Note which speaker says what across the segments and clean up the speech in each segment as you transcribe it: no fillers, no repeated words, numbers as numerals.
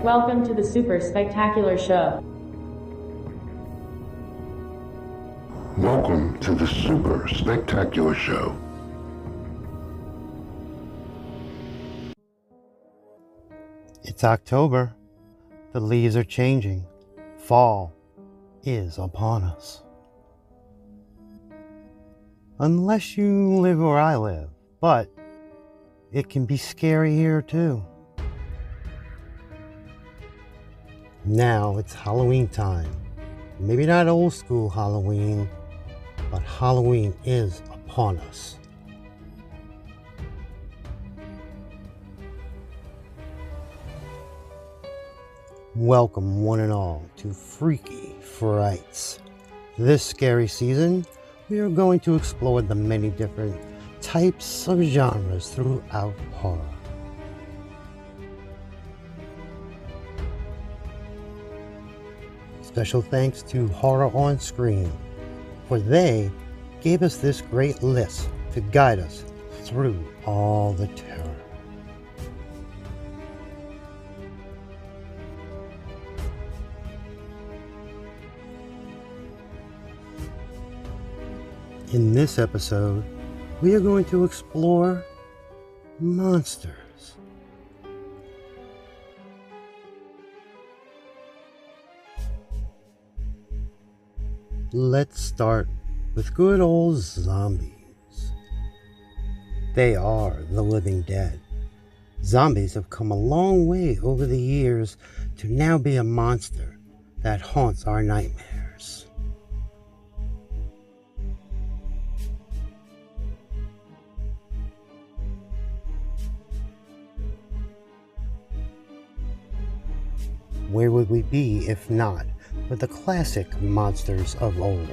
Speaker 1: Welcome to the super spectacular show.
Speaker 2: Welcome to the super spectacular show.
Speaker 3: It's October. The leaves are changing. Fall is upon us. Unless you live where I live, but it can be scary here too. Now it's Halloween time. Maybe not old school Halloween, but Halloween is upon us. Welcome one and all to Freaky Frights. This scary season, we are going to explore the many different types of genres throughout horror. Special thanks to Horror on Screen, for they gave us this great list to guide us through all the terror. In this episode, we are going to explore monsters. Let's start with good old zombies. They are the living dead. Zombies have come a long way over the years to now be a monster that haunts our nightmares. Where would we be if not with the classic monsters of old?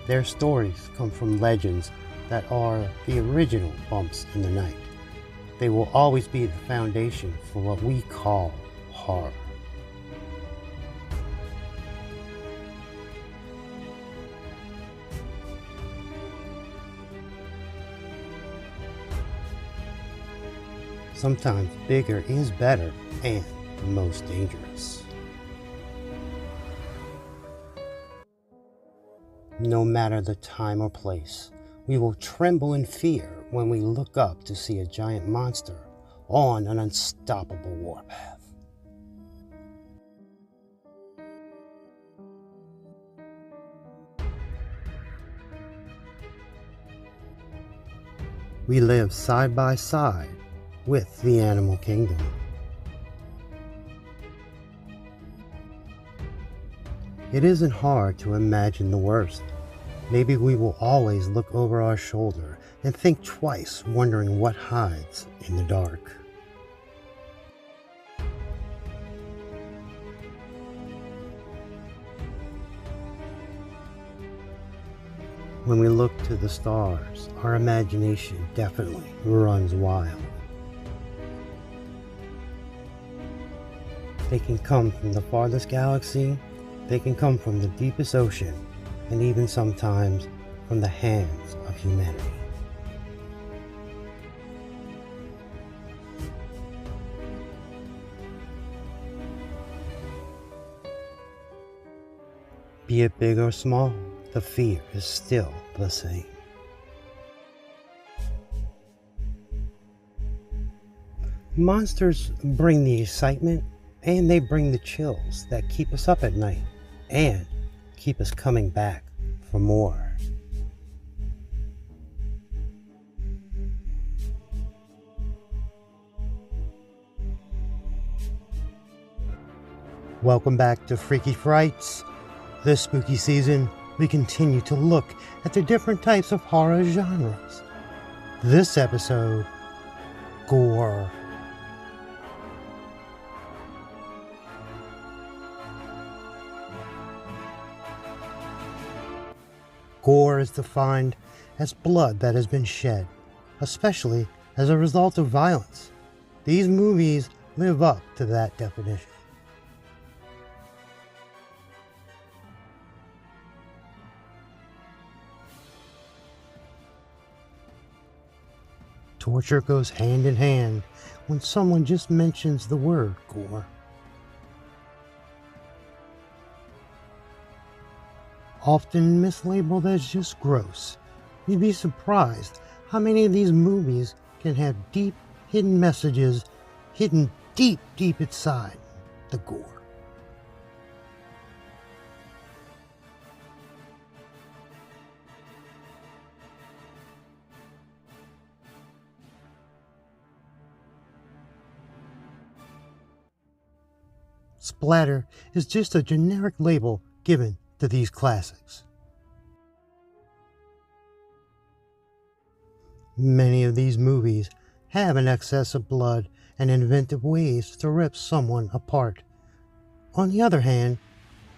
Speaker 3: Their stories come from legends that are the original bumps in the night. They will always be the foundation for what we call horror. Sometimes bigger is better and the most dangerous. No matter the time or place, we will tremble in fear when we look up to see a giant monster on an unstoppable warpath. We live side by side with the animal kingdom. It isn't hard to imagine the worst. Maybe we will always look over our shoulder and think twice, wondering what hides in the dark. When we look to the stars, our imagination definitely runs wild. They can come from the farthest galaxy, they can come from the deepest ocean, and even sometimes from the hands of humanity. Be it big or small, the fear is still the same. Monsters bring the excitement, and they bring the chills that keep us up at night and keep us coming back for more. Welcome back to Freaky Frights. This spooky season, we continue to look at the different types of horror genres. This episode, gore. Gore is defined as blood that has been shed, especially as a result of violence. These movies live up to that definition. Torture goes hand in hand when someone just mentions the word gore. Often mislabeled as just gross, you'd be surprised how many of these movies can have deep, hidden messages hidden deep, deep inside the gore. Splatter is just a generic label given to these classics. Many of these movies have an excess of blood and inventive ways to rip someone apart. On the other hand,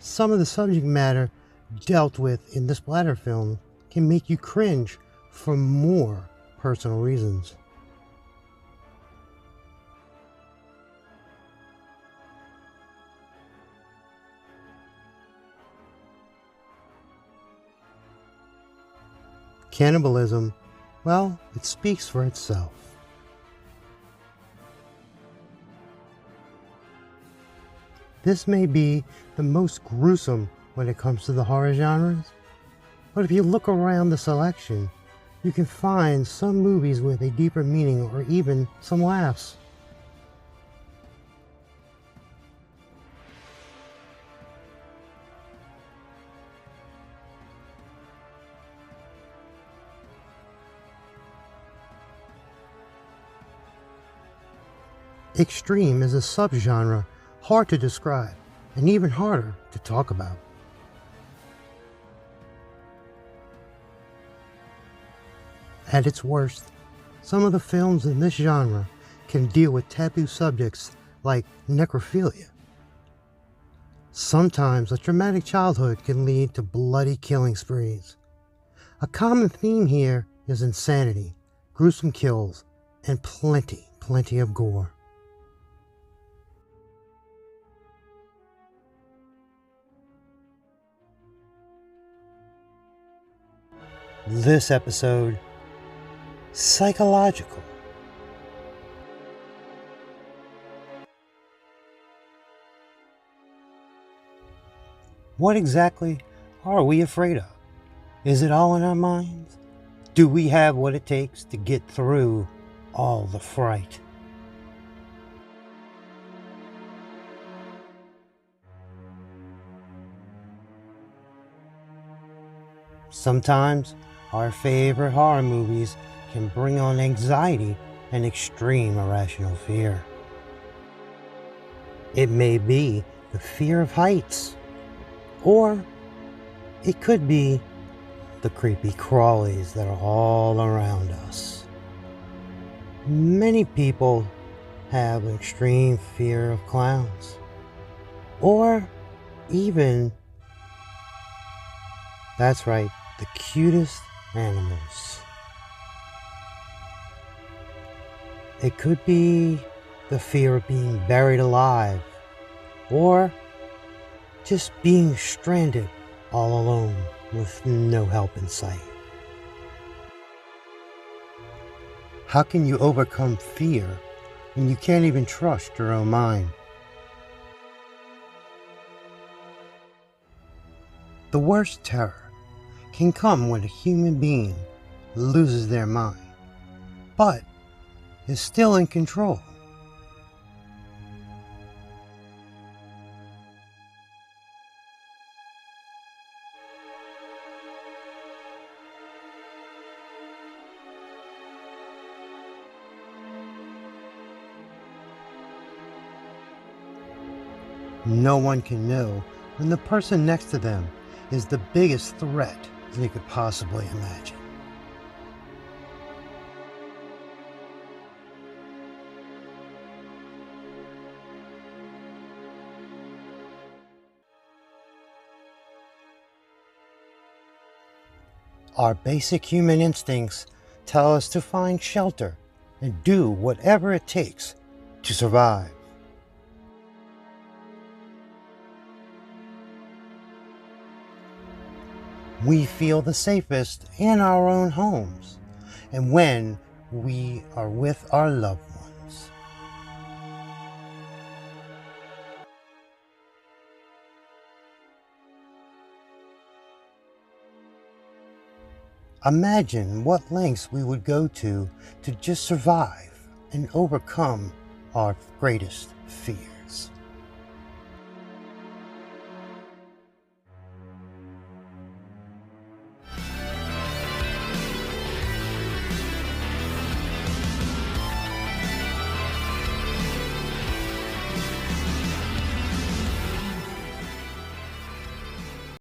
Speaker 3: some of the subject matter dealt with in the splatter film can make you cringe for more personal reasons. Cannibalism, well, it speaks for itself. This may be the most gruesome when it comes to the horror genres, but if you look around the selection, you can find some movies with a deeper meaning or even some laughs. Extreme is a subgenre hard to describe and even harder to talk about. At its worst, some of the films in this genre can deal with taboo subjects like necrophilia. Sometimes a traumatic childhood can lead to bloody killing sprees. A common theme here is insanity, gruesome kills, and plenty of gore. This episode, psychological. What exactly are we afraid of? Is it all in our minds? Do we have what it takes to get through all the fright? Sometimes our favorite horror movies can bring on anxiety and extreme irrational fear. It may be the fear of heights, or it could be the creepy crawlies that are all around us. Many people have an extreme fear of clowns, or even, that's right, the cutest animals. It could be the fear of being buried alive, or just being stranded all alone with no help in sight. How can you overcome fear when you can't even trust your own mind? The worst terror can come when a human being loses their mind, but is still in control. No one can know when the person next to them is the biggest threat they could possibly imagine. Our basic human instincts tell us to find shelter and do whatever it takes to survive. We feel the safest in our own homes, and when we are with our loved ones. Imagine what lengths we would go to just survive and overcome our greatest fear.